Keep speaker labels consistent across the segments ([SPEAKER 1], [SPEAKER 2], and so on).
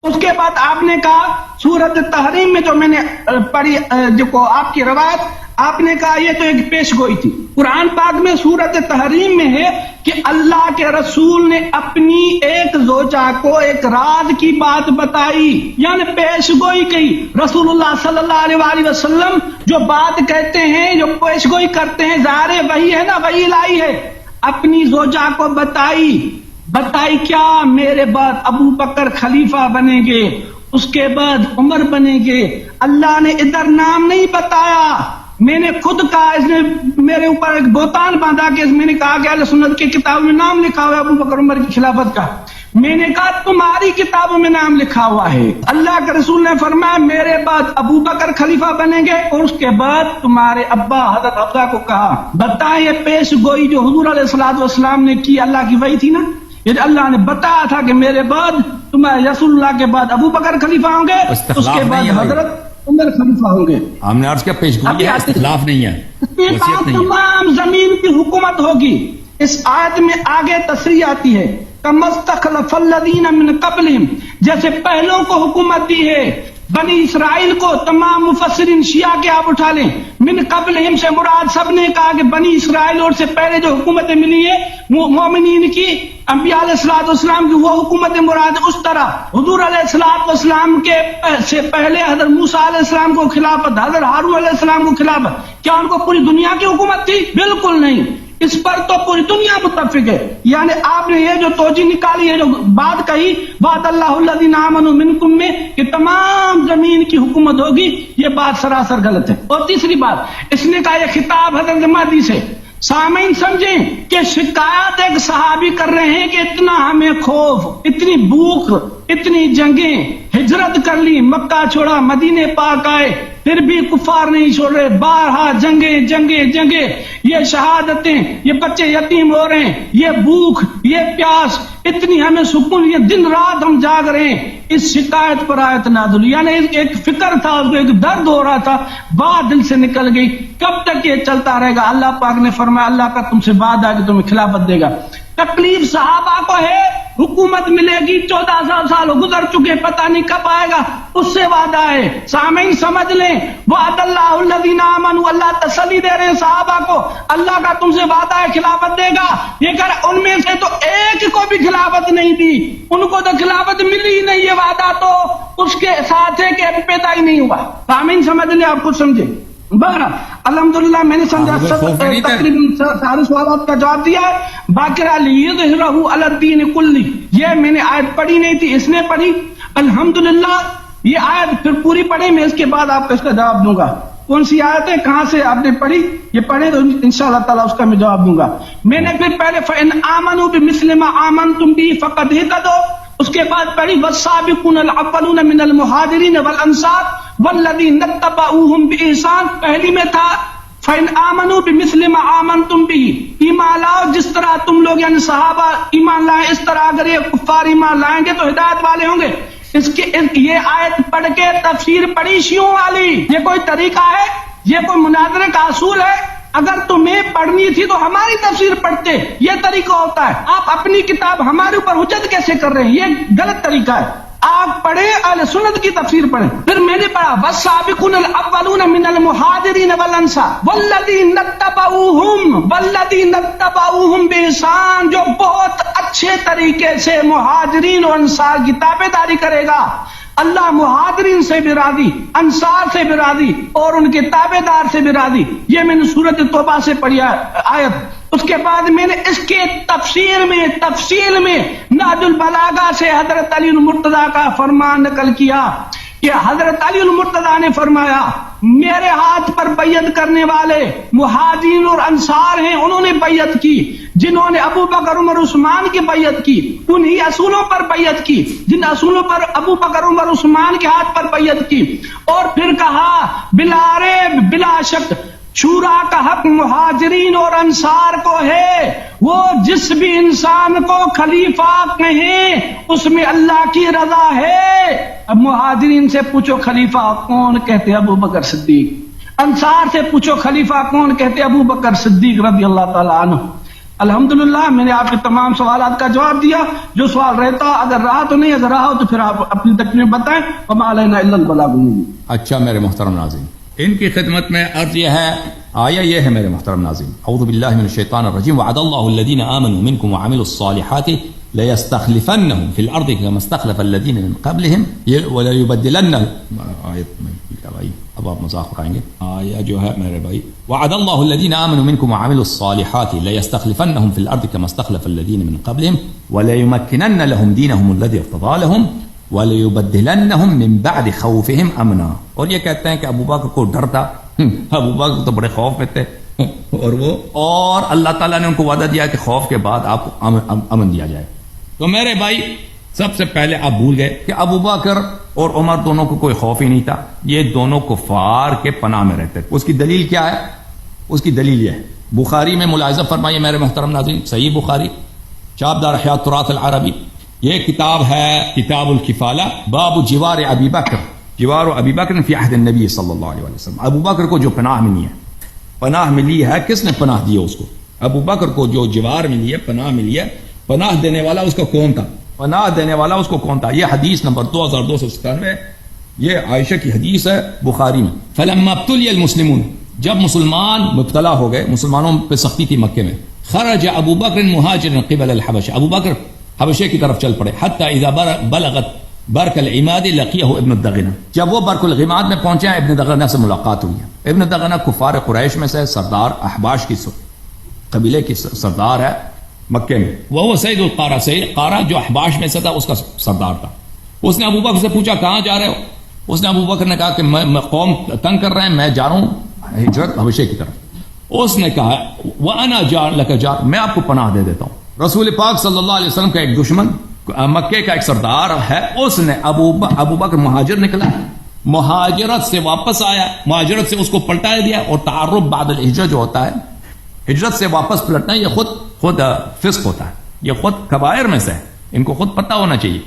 [SPEAKER 1] اس کے بعد آپ نے کہا سورت تحریم میں جو میں نے پڑھی جو آپ کی روایت، آپ نے کہا یہ تو ایک پیش گوئی تھی۔ قرآن پاک میں سورت تحریم میں ہے کہ اللہ کے رسول نے اپنی ایک زوجہ کو ایک راز کی بات بتائی، یعنی پیش گوئی کی۔ رسول اللہ صلی اللہ علیہ وآلہ وسلم جو بات کہتے ہیں، جو پیش گوئی کرتے ہیں، ظاہر وہی ہے نا، وہی لائی ہے۔ اپنی زوجہ کو بتائی کیا؟ میرے بعد ابو بکر خلیفہ بنیں گے، اس کے بعد عمر بنیں گے۔ اللہ نے ادھر نام نہیں بتایا، میں نے خود کہا، اس نے میرے اوپر ایک بہتان باندھا کہ میں نے کہا کہ اہل سنت کی کتابوں میں نام لکھا ہوا ہے ابو بکر عمر کی خلافت کا۔ میں نے کہا تمہاری کتابوں میں نام لکھا ہوا ہے۔ اللہ کے رسول نے فرمایا میرے بعد ابو بکر خلیفہ بنیں گے اور اس کے بعد تمہارے ابا حضرت حفصہ کو کہا بتائیں یہ پیش گوئی جو حضور علیہ الصلوۃ والسلام نے کی اللہ کی وحی تھی نا، یہ اللہ نے بتایا تھا کہ میرے بعد تمہارے رسول اللہ کے بعد ابو بکر خلیفہ ہوں گے، اس کے بعد حضرت عمر خلیفہ ہوں گے۔
[SPEAKER 2] ہم نے عرض کیا پیش گوئی ہے، استخلاف نہیں ہے، وصیت نہیں ہے۔
[SPEAKER 1] تمام زمین کی حکومت ہوگی۔ اس آیت میں آگے تصریح آتی ہے کما استخلف الذین من قبلہم، جیسے پہلوں کو حکومت دی ہے بنی اسرائیل کو۔ تمام مفسرین شیعہ کے آپ اٹھا لیں، من قبلہم سے مراد سب نے کہا کہ بنی اسرائیل اور سے پہلے جو حکومتیں ملی ہیں مومنین کی، انبیاء علیہ الصلوۃ والسلام کی، وہ حکومت مراد اس طرح حضور علیہ الصلوۃ والسلام کے سے پہلے حضرت موسیٰ علیہ السلام کو خلافت، حضرت ہارون علیہ السلام کو خلافت۔ کیا ان کو پوری دنیا کی حکومت تھی؟ بالکل نہیں، اس پر تو پوری دنیا متفق ہے۔ یعنی آپ نے یہ جو توجہ نکالی ہے، جو بات کہی وعد اللہ الذین آمنوا منکم میں کہ تمام زمین کی حکومت ہوگی، یہ بات سراسر غلط ہے۔ اور تیسری بات، اس نے کہا یہ خطاب حضرت مہدی سے۔ سامعین سمجھیں کہ شکایت ایک صحابی کر رہے ہیں کہ اتنا ہمیں خوف، اتنی بھوک، اتنی جنگیں، ہجرت کر لی، مکہ چھوڑا، مدینے پاک آئے، پھر بھی کفار نہیں چھوڑ رہے، بارہا جنگیں، یہ شہادتیں، یہ بچے یتیم ہو رہے ہیں، یہ بھوک، یہ پیاس، اتنی ہمیں سکون، یہ دن رات ہم جاگ رہے ہیں۔ اس شکایت پر آیت نازل ہوئی، یعنی ایک فکر تھا، اس کو ایک درد ہو رہا تھا، بات دل سے نکل گئی۔ کب تک یہ چلتا رہے گا؟ اللہ پاک نے فرمایا اللہ کا تم سے وعدہ ہے کہ تمہیں خلافت دے گا۔ تکلیف صحابہ کو ہے، حکومت ملے گی، 14 سال گزر چکے، پتہ نہیں کب آئے گا، اس سے وعدہ ہے۔ سامعین سمجھ لیں، وعد اللہ الذین آمنوا، اللہ تسلی دے رہے ہیں صحابہ کو، اللہ کا تم سے وعدہ ہے خلافت دے گا۔ یہ کہ ان میں سے تو ایک کو بھی خلافت نہیں دی، ان کو تو خلافت ملی ہی نہیں، یہ وعدہ تو اس کے ساتھ ہے کہ ابھی پیدا ہی نہیں ہوا۔ سامعین سمجھ لیں، آپ خود سمجھیں۔ بہرحال الحمدللہ میں نے سمجھا تقریباً سارے سوالات کا جواب دیا ہے۔ باقی لیظہرہ علی الدین کلہ، یہ میں نے آیت پڑھی نہیں تھی، اس نے پڑھی الحمدللہ۔ یہ آیت پھر پوری پڑھیں، میں اس کے بعد آپ کو اس کا جواب دوں گا۔ کون سی آیت ہے، کہاں سے آپ نے پڑھی، یہ پڑھیں تو انشاءاللہ تعالیٰ اس کا میں جواب دوں گا۔ میں نے پھر پہلے فَإِنْ آمَنُوا بِمِثْلِ مَا آمَنْتُمْ بِهِ فَقَدْ اهْتَدَوْا، اس کے بعد پڑھی وَالسَّابِقُونَ الْأَوَّلُونَ مِنَ الْمُهَاجِرِينَ وَالْأَنصَارِ وَالَّذِينَ اتَّبَعُوهُم بِإِحْسَانٍ، پہلی میں تھا فَإِنْ آمَنُوا بِمِثْلِ مَا آمَنْتُمْ بِهِ، ایمان لاؤ جس طرح تم لوگ یعنی صحابہ ایمان لائیں، اس طرح اگر یہ کفار ایمان لائیں گے تو ہدایت والے ہوں گے۔ یہ آیت پڑھ کے تفسیر پڑھی شیعوں والی، یہ کوئی طریقہ ہے؟ یہ کوئی مناظرے کا اصول ہے؟ اگر تمہیں پڑھنی تھی تو ہماری تفسیر پڑھتے، یہ طریقہ ہوتا ہے۔ آپ اپنی کتاب ہمارے اوپر حجت کیسے کر رہے ہیں؟ یہ غلط طریقہ ہے۔ آپ پڑھیں، اہل سنت کی تفسیر پڑھیں۔ پھر میں نے پڑھا والسابقون الاولون من المہاجرین والانصار والذین اتبعوہم بإحسان، جو بہت اچھے طریقے سے مہاجرین اور انصار کی تابعداری کرے گا، اللہ مہاجرین سے بھی راضی، انصار سے بھی راضی اور ان کے تابعدار سے بھی راضی۔ یہ میں نے سورۃ توبہ سے پڑھی آیت۔ اس کے بعد میں نے اس کے تفصیل میں نہج البلاغہ سے حضرت علی المرتضیٰ کا فرمان نقل کیا کہ حضرت علی المرتضیٰ نے فرمایا میرے ہاتھ پر بیعت کرنے والے مہاجرین اور انصار ہیں، انہوں نے بیعت کی، جنہوں نے ابو بکر عمر عثمان کی بیعت کی، انہی اصولوں پر بیعت کی، جن اصولوں پر ابو بکر عمر عثمان کے ہاتھ پر بیعت کی۔ اور پھر کہا بلا ریب، بلا شک، شورا کا حق مہاجرین اور انصار کو ہے، وہ جس بھی انسان کو خلیفہ کہیں اس میں اللہ کی رضا ہے۔ اب مہاجرین سے پوچھو خلیفہ کون، کہتے ابو بکر صدیق۔ انصار سے پوچھو خلیفہ کون، کہتے ابو بکر صدیق رضی اللہ تعالیٰ عنہ۔ الحمدللہ میں نے آپ کے تمام سوالات کا جواب دیا. جو سوال رہتا اگر رہا تو نہیں، اگر رہا ہو تو پھر آپ اپنی تکلیف بتائیں. وما علینا الا البلاغ المبین.
[SPEAKER 2] اچھا میرے محترم ناظرین، ان کی خدمت میں عرض یہ ہے، آیا یہ ہے میرے محترم ناظرین، اعوذ باللہ من الشیطان الرجیم، وعد اللہ الذین آمنوا منکم وعملوا الصالحات لیستخلفنہم فی الارض کما استخلف الذین من قبلہم وليبدلن اب آپ مذاق اڑائیں گے. آیا جو ہے میرے بھائی، وعد اللہ الذین آمنوا منکم وعملوا الصالحات لیستخلفنہم فی الارض کما استخلف الذین من قبلہم وليمکنن لهم دینہم الذی ارتضی لهم وَلَيُبَدِّلَنَّهُمْ مِنْ بَعْدِ خَوْفِهِمْ أَمْنًا. اور یہ کہتے ہیں کہ ابو بکر کو ڈر تھا، ابو بکر تو بڑے خوف میں تھے، اور اللہ تعالیٰ نے ان کو وعدہ دیا کہ خوف کے بعد آپ کو امن دیا جائے. تو میرے بھائی سب سے پہلے آپ بھول گئے کہ ابو بکر اور عمر دونوں کو کوئی خوف ہی نہیں تھا، یہ دونوں کفار کے پناہ میں رہتے تھے. اس کی دلیل کیا ہے؟ اس کی دلیل یہ ہے، بخاری میں ملاحظہ فرمائیے میرے محترم ناظرین، صحیح بخاری چابدار احیاء تراث العربی، یہ کتاب ہے کتاب الکفالہ، باب جوار ابی بکر، جوار ابی بکر فی عہد النبی صلی اللہ علیہ وسلم. ابو بکر کو جو پناہ ملی ہے، پناہ ملی ہے، کس نے پناہ دی ہے اس کو؟ ابو بکر کو جو جوار ملی ہے، پناہ ملی ہے، پناہ دینے والا اس کو کون تھا؟ پناہ دینے والا اس کو کون تھا؟ یہ حدیث نمبر 2297، یہ عائشہ کی حدیث ہے بخاری میں. فلما ابتلی المسلمون، جب مسلمان مبتلا ہو گئے، مسلمانوں پہ سختی تھی مکے میں، خرج ابو بکر مہاجرا قبل الحبشہ، ابو بکر حبشے کی طرف چل پڑے. حتی اذا بلغت برک العماد لقیہ ابن الدغنہ، جب وہ برک العماد میں پہنچے ہیں ابن دغنہ سے ملاقات ہوئی ہے. ابن دغنہ کفار قریش میں سے سردار، احباش کی قبیلے کی سردار ہے مکے میں. وہ سید القارہ، سید قارہ جو احباش میں سے تھا اس کا سردار تھا. اس نے ابو بکر سے پوچھا کہاں جا رہے ہو؟ اس نے ابو بکر نے کہا کہ میں قوم تنگ کر رہے ہیں، میں جا رہا ہوں ہجرت حبشے کی طرف. اس نے کہا وَأَنَا جَارٌ لَكَ جَارٌ، میں آپ کو پناہ دے دیتا ہوں. رسول پاک صلی اللہ علیہ وسلم کا ایک دشمن، مکے کا ایک سردار ہے، اس نے ابو بکر مہاجر نکلا، مہاجرت سے واپس آیا، مہاجرت سے اس کو پلٹا دیا. اور تعرب بعد الہجرت جو ہوتا ہے، ہجرت سے واپس پلٹنا، یہ خود فسق ہوتا ہے، یہ خود کبائر میں سے ہے، ان کو خود پتہ ہونا چاہیے.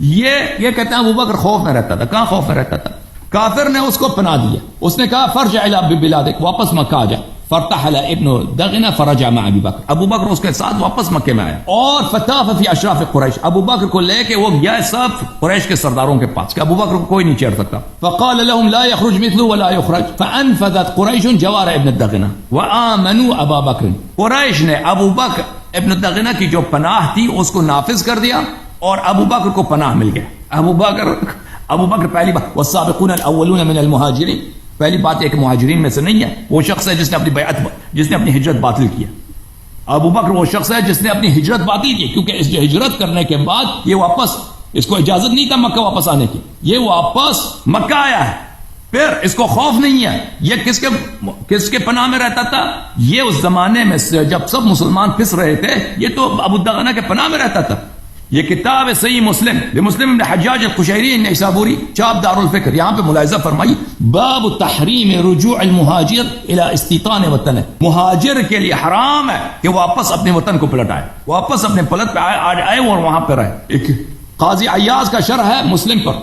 [SPEAKER 2] یہ کہتے ہیں ابو بکر خوف میں رہتا تھا. کہاں خوف میں رہتا تھا؟ کافر نے اس کو پناہ دیا. اس نے کہا فرجع الی بلادک، واپس مکہ آ جا. فرتحل ابن دغنہ فرجع مع ابی بکر، ابو بکر اس کے ساتھ واپس مکے میں آیا. اور فطاف فی اشراف قریش، ابو بکر کو لے کے وہ گیا سب قریش کے سرداروں کے پاس کہ ابو بکر کو کوئی نہیں چیر سکتا. فقال لهم لا يخرج مثله ولا يخرج، فانفذت قریش جوار ابن دغنہ وآمنوا ابا بکر. قریش نے ابو بکر ابن دغنہ کی جو پناہ تھی اس کو نافذ کر دیا اور ابو بکر کو پناہ مل گیا. ابو بکر پہلی بات، والسابقون الاولون من المہاجرین، پہلی بات ایک مہاجرین میں سے نہیں ہے، وہ شخص ہے جس نے اپنی ہجرت باطل کی ہے. ابو بکر وہ شخص ہے جس نے اپنی ہجرت باطل کی، کیونکہ اس ہجرت کرنے کے بعد یہ واپس، اس کو اجازت نہیں تھا مکہ واپس آنے کی، یہ واپس مکہ آیا ہے. پھر اس کو خوف نہیں ہے. یہ کس کے پناہ میں رہتا تھا؟ یہ اس زمانے میں جب سب مسلمان پھنس رہے تھے، یہ تو ابو دغنہ کے پناہ میں رہتا تھا. یہ کتاب ہے صحیح مسلم لمسلم بن حجاج القشیری النیسابوری، چاپ دار الفکر. یہاں پہ ملاحظہ فرمائی باب تحریم رجوع المہاجر الى استیطان وطنہ، مہاجر کے لیے حرام ہے کہ واپس اپنے وطن کو پلٹ آئے، واپس اپنے پلٹ پہ آئے اور وہاں پہ رہے. ایک قاضی عیاض کا شرح ہے مسلم پر،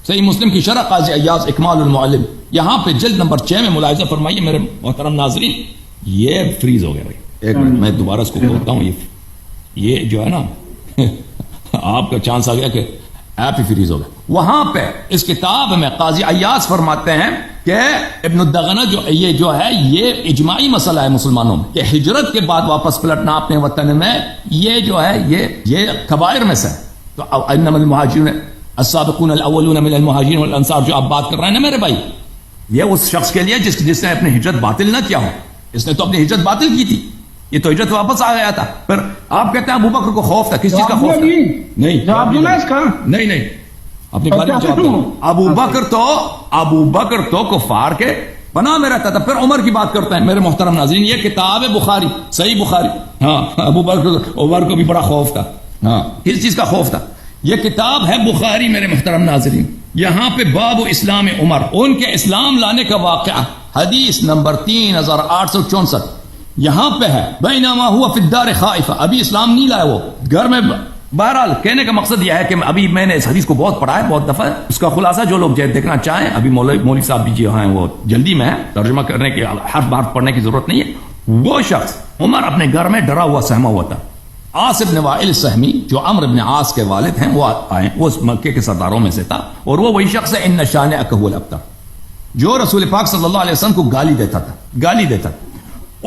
[SPEAKER 2] صحیح مسلم کی شرح قاضی عیاض اکمال المعلم، یہاں پہ جلد نمبر 6 میں ملاحظہ فرمائیے میرے محترم ناظرین. یہ فریز ہو گیا بھائی، ایک منٹ میں دوبارہ اس کو بولتا ہوں. یہ جو ہے نا آپ کا چانس آ گیا کہ ایپ ہی فریز ہو گیا. وہاں پہ اس کتاب میں قاضی عیاض فرماتے ہیں کہ ابن الدغنہ یہ جو ہے یہ اجماعی مسئلہ ہے مسلمانوں میں کہ ہجرت کے بعد واپس پلٹنا اپنے وطن میں، یہ جو ہے یہ کبائر میں سے ہے. تو انما المہاجرون السابقون الاولون من المہاجرین والانصار جو آپ بات کر رہے ہیں نا میرے بھائی، یہ اس شخص کے لیے جس نے اپنی ہجرت باطل نہ کیا ہو. اس نے تو اپنی ہجرت باطل کی تھی، یہ تو ہجرت واپس آ گیا تھا. پھر آپ کہتے ہیں ابو بکر کو خوف تھا، کس چیز کا خوف تھا؟ نہیں
[SPEAKER 1] جواب دوں اس کا؟
[SPEAKER 2] نہیں اپنی باری میں جواب دوں. ابو بکر تو کفار کے پناہ میں رہتا تھا. پھر عمر کی بات کرتے ہیں میرے محترم ناظرین. یہ کتاب ہے بخاری، صحیح بخاری. ہاں ابو بکر عمر کو بھی بڑا خوف تھا. ہاں کس چیز کا خوف تھا؟ یہ کتاب ہے بخاری میرے محترم ناظرین. یہاں پہ باب اسلام عمر، ان کے اسلام لانے کا واقعہ، حدیث نمبر 3864 یہاں پہ ہے. بینما ہوا فی الدار خائفہ، ابھی اسلام نہیں لایا وہ گھر میں. بہرحال کہنے کا مقصد یہ ہے کہ ابھی میں نے اس حدیث کو بہت پڑھا ہے بہت دفعہ. اس کا خلاصہ جو لوگ دیکھنا چاہیں، ابھی مولوی صاحب بھی جو ہیں وہ جلدی میں ہے، ترجمہ کرنے کی حرف بار پڑھنے کی ضرورت نہیں ہے. وہ شخص عمر اپنے گھر میں ڈرا ہوا سہما ہوا تھا. عاص بن وائل سہمی جو عمرو بن عاص کے والد ہیں وہ آئے, وہ مکے کے سرداروں میں سے تھا, اور وہ وہی شخص ہے ان شانئک هو الابتر جو رسول پاک صلی اللہ علیہ وسلم کو گالی دیتا تھا.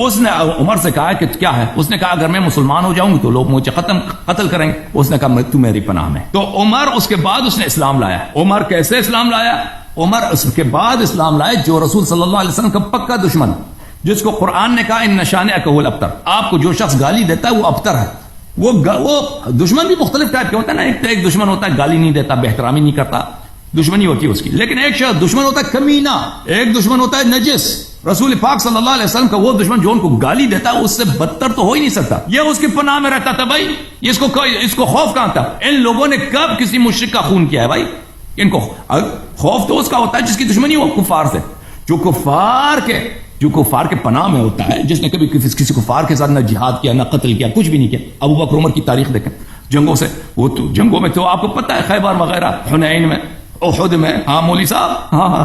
[SPEAKER 2] اس نے عمر سے کہا کہ کیا ہے؟ اس نے کہا اگر میں مسلمان ہو جاؤں گی تو لوگ مجھے قتل کریں گے. اس نے کہا تو میری پناہ میں. تو عمر اس کے بعد اس نے اسلام لایا. عمر کیسے اسلام لایا؟ عمر اس کے بعد اسلام لائے جو رسول صلی اللہ علیہ وسلم کا پکا دشمن, جس کو قرآن نے کہا ان شانئک هو الابتر. آپ کو جو شخص گالی دیتا ہے وہ ابتر ہے. وہ دشمن بھی مختلف ٹائپ کے ہوتا ہے نا. ایک دشمن ہوتا ہے گالی نہیں دیتا, بہترامی نہیں کرتا, دشمنی ہوتی ہے اس کی. لیکن ایک شخص دشمن ہوتا ہے کمینہ, ایک دشمن ہوتا ہے نجس. رسول پاک صلی اللہ علیہ وسلم کا وہ دشمن جو ان کو گالی دیتا ہے اس سے بدتر تو ہو ہی نہیں سکتا. یہ اس کی پناہ میں رہتا تھا بھائی. اس کو خوف کہاں تھا؟ ان لوگوں نے کب کسی مشرک کا خون کیا ہے بھائی؟ ان کو خوف تو اس کا ہوتا ہے جس کی دشمنی ہو کفار سے. جو کفار کے پناہ میں ہوتا ہے, جس نے کبھی کسی کفار کے ساتھ نہ جہاد کیا, نہ قتل کیا, کچھ بھی نہیں کیا. ابو بکر عمر کی تاریخ دیکھیں, جنگوں سے وہ تو جنگوں میں تو آپ کو پتا ہے, خیبر وغیرہ, حنین میں, احد میں. ہاں مولوی صاحب, ہاں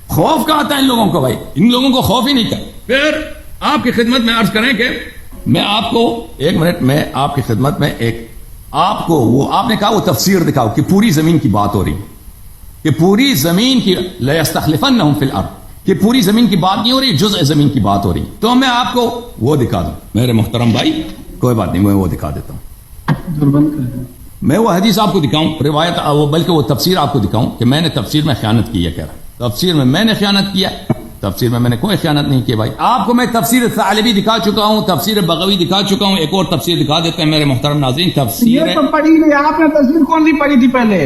[SPEAKER 2] خوف کہاں تھا ان لوگوں کو بھائی؟ ان لوگوں کو خوف ہی نہیں تھا. پھر آپ کی خدمت میں عرض کریں کہ میں آپ کو ایک منٹ میں آپ کی خدمت میں آپ نے کہا وہ تفسیر دکھاؤ کہ پوری زمین کی بات ہو رہی, کہ پوری زمین کی لَيَسْتَخْلِفَنَّهُمْ فِي الْأَرْضِ, کہ پوری زمین کی بات نہیں ہو رہی, جزء زمین کی بات ہو رہی. تو میں آپ کو وہ دکھا دوں میرے محترم بھائی, کوئی بات نہیں, میں وہ دکھا دیتا ہوں. میں وہ حدیث آپ کو دکھاؤں, روایت, بلکہ وہ تفسیر آپ کو دکھاؤں کہ میں نے تفسیر میں خیانت کی ہے. کہہ رہا تفسیر میں نے خیانت کیا, تفسیر میں نے کوئی خیانت نہیں کی بھائی. آپ کو میں تفسیر ثعلبی دکھا چکا ہوں, تفسیر بغوی دکھا چکا ہوں, ایک اور تفسیر دکھا دیتے ہیں میرے محترم ناظرین. تفسیر
[SPEAKER 1] یہ تو پڑھی نہیں, آپ نے تفسیر کون سی پڑھی تھی پہلے؟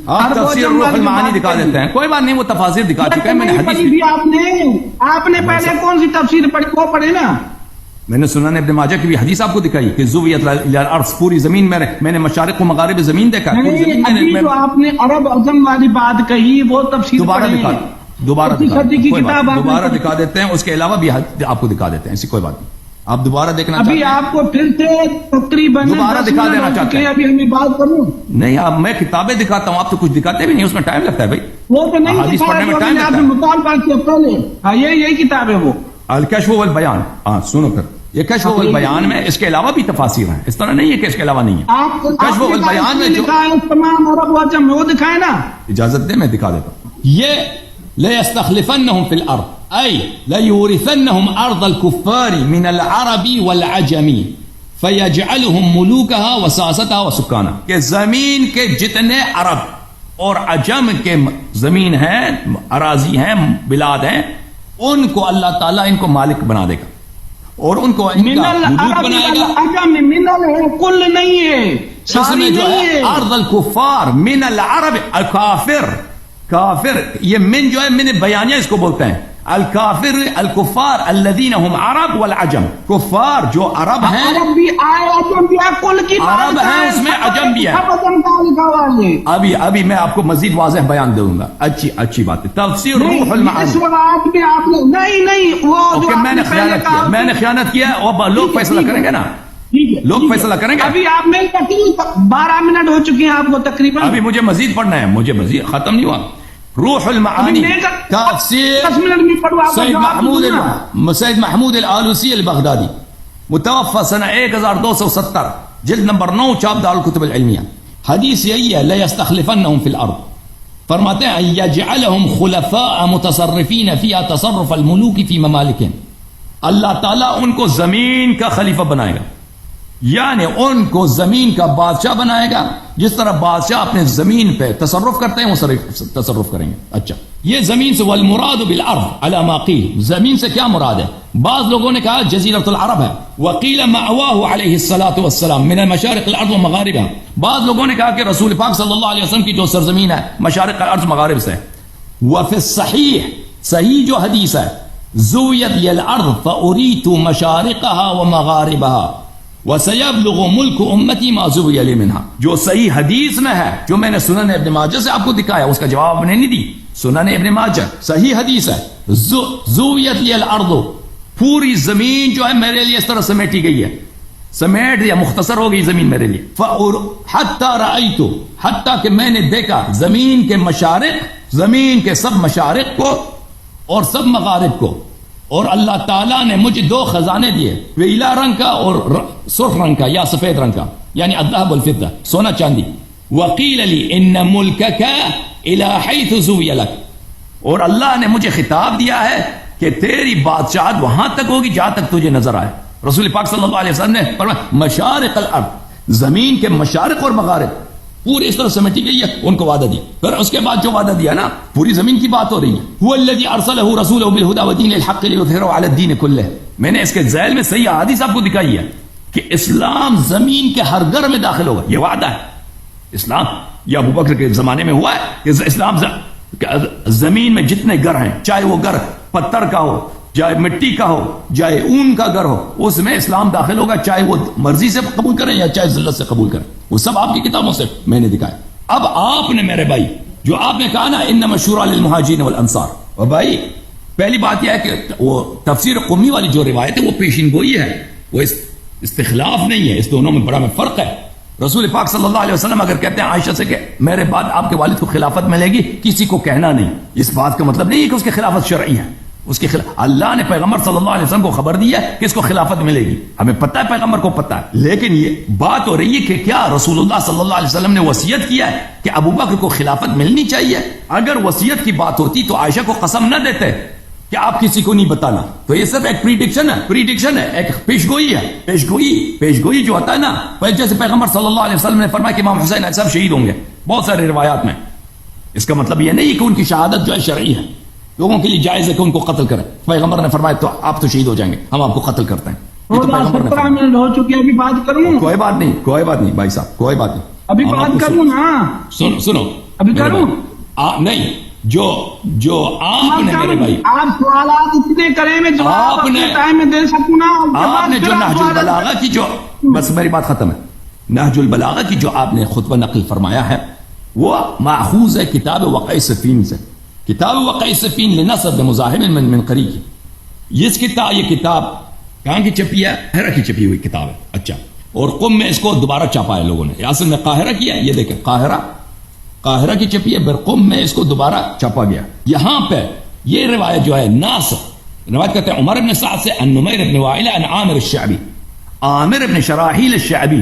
[SPEAKER 2] آپ تفسیر روح المعانی دکھا دیتے ہیں, کوئی بات نہیں, وہ تفاسیر دکھا چکا ہے. میں نے حدیث
[SPEAKER 1] بھی آپ نے پہلے کون سی تفسیر پڑھی وہ پڑھے نا.
[SPEAKER 2] میں نے سنن ابن ماجہ کی بھی حدیث آپ کو دکھائی کہ زویت الارض, پوری زمین میں نے مشارق و مغارب زمین دیکھا.
[SPEAKER 1] جو آپ نے عرب اعظم والی بات کہی وہ تفسیر
[SPEAKER 2] دوبارہ دکھا دیتے ہیں. اس کے علاوہ بھی آپ کو دکھا دیتے ہیں, ایسی کوئی بات نہیں. آپ دوبارہ دیکھنا چاہتے ہیں؟
[SPEAKER 1] ابھی آپ کو پھر سے تقریباً
[SPEAKER 2] دوبارہ دکھا دینا چاہتے ہیں.
[SPEAKER 1] ابھی ہمیں بات کروں
[SPEAKER 2] نہیں, اب میں کتابیں دکھاتا ہوں, آپ تو کچھ دکھاتے بھی نہیں, اس میں ٹائم لگتا ہے بھائی.
[SPEAKER 1] وہ تو نہیں
[SPEAKER 2] حدیث پڑھنے میں ٹائم لگتا ہے.
[SPEAKER 1] مطالبہ کیا پہلے, ہاں یہی کتاب ہے وہ
[SPEAKER 2] الکشف والبیان. ہاں سنو پھر, یہ کشف والبیان میں اس کے علاوہ بھی تفاسیر ہیں, اس طرح نہیں ہے کہ اس کے علاوہ نہیں ہے. کشف والبیان میں جو
[SPEAKER 1] تمام عرب و عجم وہ دکھائے نا,
[SPEAKER 2] اجازت دے میں دکھا دیتا ہوں. یہ لَيَسْتَخْلِفَنَّهُمْ فِي الْأَرْضِ أي لَيُورِثَنَّهُمْ أَرْضَ الْكُفَّارِ مِنَ الْعَرَبِ وَالْعَجَمِ فَيَجْعَلُهُمْ مُلُوكَهَا وَسَاسَتَهَا وَسُكَّانَهَا, کہ زمین کے جتنے عرب اور عجم کے زمین ہیں, اراضی ہیں, بلاد ہیں, ان کو اللہ تعالیٰ ان کو مالک بنا دے گا اور ان کو ان کا ملوک بنائے گا.
[SPEAKER 1] عجم منل ہے, کل نہیں ہے,
[SPEAKER 2] اس میں جو ہے ارض الکفار من العرب, کافر یہ من جو ہے من بیانیہ اس کو بولتے ہیں. الکافر الکفار الذین هم عرب والعجم, کفار جو عرب ہیں,
[SPEAKER 1] عرب بھی آئے عجم بھی آئے, کل کی
[SPEAKER 2] عرب ہیں اس میں عجم بھی ہے. ابھی میں آپ کو مزید واضح بیان دوں گا. اچھی بات ہے. تفسیر روح المعانی
[SPEAKER 1] نہیں وہ
[SPEAKER 2] میں نے خیانت کیا, اور لوگ فیصلہ کریں گے نا, لوگ فیصلہ کریں گے.
[SPEAKER 1] ابھی آپ میں 12 منٹ ہو چکی ہیں آپ کو تقریباً,
[SPEAKER 2] ابھی مجھے مزید پڑھنا ہے, مجھے مزید ختم نہیں ہوا. روح المعانی تفسیر سید محمود الآلوسی البغدادی, متوفى سنہ 1270, جلد نمبر 9, چاپ دار الکتب العلمیہ. حدیث یہی ہے لَيَسْتَخْلِفَنَّهُمْ فِي الْأَرْضِ, فرماتے ہیں يَجْعَلَهُمْ خُلَفَاءَ مُتَصَرِّفِينَ فِيهَا تَصَرُّفَ الْمُلُوكِ فِي مَمَالِكِهِمْ, اللہ تعالیٰ ان کو زمین کا خلیفہ بنائے گا, یعنی ان کو زمین کا بادشاہ بنائے گا. جس طرح بادشاہ اپنے زمین پہ تصرف کرتے ہیں وہ تصرف کریں گے. اچھا, یہ زمین سے والمراد بالارض علی ما قیل, زمین سے کیا مراد ہے؟ بعض لوگوں نے کہا جزیرۃ العرب ہے, وقیل مأواہ علیہ الصلاۃ والسلام من مشارق الارض ومغاربها, بعض لوگوں نے کہا کہ رسول پاک صلی اللہ علیہ وسلم کی جو سرزمین ہے مشارق الارض مغارب سے. وفی الصحیح, صحیح جو حدیث ہے, زویت الارض فاریت مشارقها ومغاربها وَسَيَبْلُغُ مُلْكُ أُمَّتِي مَا زُوِيَ لِي مِنْهَا, جو صحیح حدیث میں ہے, جو میں نے سنن ابن ماجہ سے آپ کو دکھایا, اس کا جواب میں نے نہیں دی. سنن ابن ماجہ صحیح حدیث ہے, زُوِيَتْ لِيَ الْأَرْضُ, پوری زمین جو ہے میرے لیے اس طرح سمیٹی گئی ہے, سمیٹ یا مختصر ہو گئی زمین میرے لیے. حَتَّى رَأَيْتُ, حتیٰ کہ میں نے دیکھا زمین کے مشارق, زمین کے سب مشارق کو اور سب مغارب کو, اور اللہ تعالیٰ نے مجھے 2 خزانے دیے، پیلا رنگ کا اور سرخ رنگ کا یا سفید رنگ کا، یعنی الذهب والفضة، سونا چاندی. وقیل لی ان ملکک الی حیث زوی لک، اور اللہ نے مجھے خطاب دیا ہے کہ تیری بادشاہت وہاں تک ہوگی جہاں تک تجھے نظر آئے. رسول پاک صلی اللہ علیہ وسلم نے فرمایا مشارق الارض، زمین کے مشارق اور مغارب پوری اس طرح سمیٹی گئی ہے. ان کو وعدہ دیا، پھر اس کے بعد جو وعدہ دیا نا پوری زمین کی بات ہو رہی ہے. هو الذی ارسلہ رسولہ بالہدی ودین الحق لیظہرہ علی الدین کلہ. میں نے اس کے ذیل میں صحیح احادیث آپ کو دکھائی ہے کہ اسلام زمین کے ہر گھر میں داخل ہوگا. یہ وعدہ ہے. اسلام یہ ابو بکر کے زمانے میں ہوا ہے کہ اسلام زمین میں جتنے گھر ہیں، چاہے وہ گھر پتھر کا ہو، چاہے مٹی کا ہو، چاہے اون کا گھر ہو، اس میں اسلام داخل ہوگا، چاہے وہ مرضی سے قبول کریں یا چاہے ذلت سے قبول کریں. وہ سب آپ کی کتابوں سے میں نے دکھایا. اب آپ نے میرے بھائی جو آپ نے کہا نا انما الشورى للمہاجرین والانصار، اور بھائی پہلی بات یہ ہے کہ وہ تفسیر قمی والی جو روایت ہے وہ پیشین گوئی ہے، وہ استخلاف نہیں ہے. اس دونوں میں بڑا فرق ہے. رسول پاک صلی اللہ علیہ وسلم اگر کہتے ہیں عائشہ سے کہ میرے بعد آپ کے والد کو خلافت ملے گی، کسی کو کہنا نہیں. اس بات کا مطلب نہیں ہے کہ اس کی خلافت شرعی ہے. اس کی اللہ نے پیغمبر صلی اللہ علیہ وسلم کو خبر دی ہے کہ اس کو خلافت ملے گی. ہمیں پتہ ہے، پیغمبر کو پتہ ہے، لیکن یہ بات ہو رہی ہے کہ کیا رسول اللہ صلی اللہ علیہ وسلم نے وصیت کیا ہے کہ ابو بکر کو خلافت ملنی چاہیے؟ اگر وصیت کی بات ہوتی تو عائشہ کو قسم نہ دیتے کہ آپ کسی کو نہیں بتانا. تو یہ سب ایک پریڈکشن ہے، ایک پیشگوئی ہے. پیشگوئی جو ہوتا ہے نا، جیسے پیغمبر صلی اللہ علیہ وسلم نے فرمایا کہ امام حسین صاحب شہید ہوں گے بہت سارے روایات میں. اس کا مطلب یہ نہیں کہ ان کی شہادت جو ہے شرعی ہے، لوگوں کے لیے جائز ہے کہ ان کو قتل کریں. پیغمبر نے فرمایا تو آپ تو شہید ہو جائیں گے، ہم آپ کو قتل کرتے ہیں. یہ تو پیغمبر نے فرمایا.
[SPEAKER 1] منٹ ہو چکی ہے، ابھی بات کروں.
[SPEAKER 2] کوئی بات نہیں بھائی صاحب، کوئی بات نہیں.
[SPEAKER 1] ابھی بات کروں نا.
[SPEAKER 2] سنو
[SPEAKER 1] ابھی کروں
[SPEAKER 2] نہیں. جو آپ نے میرے بھائی
[SPEAKER 1] آپ سوالات اتنے کریں میں جواب اپنے ٹائم میں دے سکوں نا.
[SPEAKER 2] آپ نے جو نہج البلاغہ کی جو بس میری بات ختم ہے. نہج البلاغہ کی جو آپ نے خطبہ نقل فرمایا ہے وہ ماخوذ ہے کتاب وقع صفین سے. کتاب وقع صفین لنصب مزاحم من قری کی. یہ کتاب کہاں کی چھپی ہے؟ قاہرہ کی چھپی ہوئی کتاب ہے. اچھا، اور قم میں اس کو دوبارہ چھاپا ہے لوگوں نے. اصل میں قاہرہ کیا ہے، یہ دیکھیں قاہرہ کی چھپی ہے، برقم میں اس کو دوبارہ چھاپا گیا. یہاں پہ یہ روایت جو ہے ناس روایت کہتے ہیں عمر بن سعد سے ان نمیر بن وائلہ ان عامر الشعبی، عامر بن شراحیل الشعبی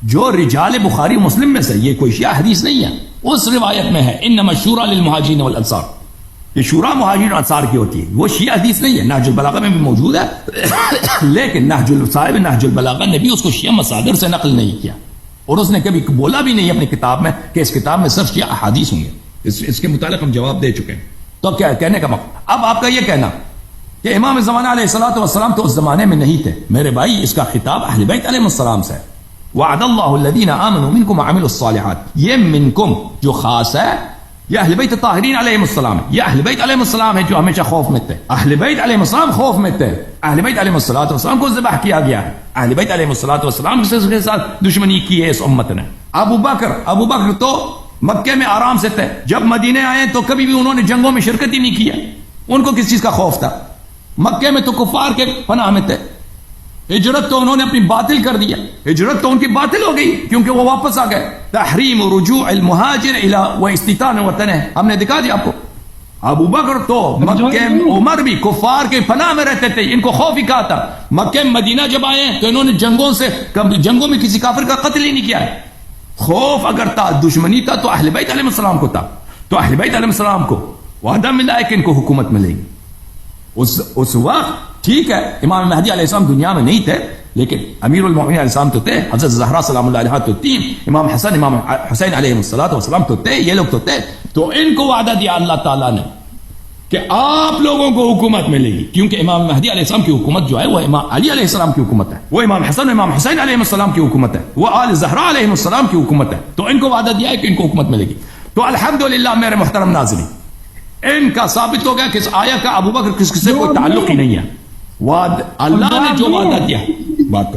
[SPEAKER 2] جو رجال بخاری مسلم میں سے، یہ کوئی شیعہ حدیث نہیں ہے، اس روایت میں ہے انما الشورى للمہاجرین والانصار. یہ شورا مہاجرین اور انصار کی ہوتی ہے، وہ شیعہ حدیث نہیں ہے. نہج البلاغہ میں بھی موجود ہے، لیکن نہج البلاغہ نے بھی اس کو شیعہ مصادر سے نقل نہیں کیا، اور اس نے کبھی بولا بھی نہیں اپنی کتاب میں کہ اس کتاب میں صرف شیعہ احادیث ہوں گے. اس کے متعلق ہم جواب دے چکے ہیں. تو کیا کہنے کا مقصد اب آپ کا یہ کہنا کہ امام زمانہ علیہ الصلوۃ والسلام تو اس زمانے میں نہیں تھے. میرے بھائی اس کا خطاب اہل بیت علیہ السلام سے. وعد اللہ الذین آمنوا منکم وعملوا الصالحات، یہ منکم جو خاص ہے یہ اہل بیت طاہرین علیہ السلام ہے. یہ اہل بیت علیہ السلام ہے جو ہمیشہ خوف میں تھے. اہل بیت علیہ السلام خوف میں تھے. اہل بیت علیہ السلام کو ذبح کیا گیا ہے. اہل بیت علیہ السلام کے ساتھ دشمنی کی ہے اس امت نے. ابو بکر تو مکے میں آرام سے تھے، جب مدینے آئے تو کبھی بھی انہوں نے جنگوں میں شرکت ہی نہیں کیا. ان کو کس چیز کا خوف تھا؟ مکے میں تو کفار کے پناہ میں تھے. ہجرت تو انہوں نے اپنی باطل کر دیا، ہجرت تو ان کی باطل ہو گئی کیونکہ وہ واپس آ گئے. تحریم رجوع المہاجر الى واستیطان وطنہ، ہم نے دکھا دیا آپ کو. ابو بکر تو مکے، عمر بھی کفار کے پناہ میں رہتے تھے، ان کو خوف ہی کہا تھا. مکے مدینہ جب آئے تو انہوں نے جنگوں میں کسی کافر کا قتل ہی نہیں کیا ہے. خوف اگر تھا، دشمنی تھا تو اہل بیت علیہ السلام کو تھا. تو اہل بیت علیہ السلام کو وعدہ ملا ہے کہ ان کو حکومت ملے گی. اس وقت ٹھیک ہے امام مہدی علیہ السلام دنیا میں نہیں تھے، لیکن امیر المؤمنین علیہ السلام تو تھے، حضرت زہرا سلام اللہ علیہ تو تین، امام حسن امام حسین علیہ السلام تو تھے، یہ لوگ تو تھے. تو ان کو وعدہ دیا اللہ تعالیٰ نے کہ آپ لوگوں کو حکومت ملے گی، کیونکہ امام مہدی علیہ السلام کی حکومت جو ہے وہ امام علی علیہ السلام کی حکومت ہے، وہ امام حسن امام حسین علیہ السلام کی حکومت ہے، وہ آل زہرا علیہ السلام کی حکومت ہے. تو ان کو وعدہ دیا ہے کہ ان کو حکومت ملے گی. تو الحمدللہ میرے محترم ناظرین، ان کا ثابت ہو گیا کہ اس آیا کا ابو بکر کس سے کوئی تعلق ہی نہیں ہے. اللہ نے جو وعدہ دیا، بات کرو.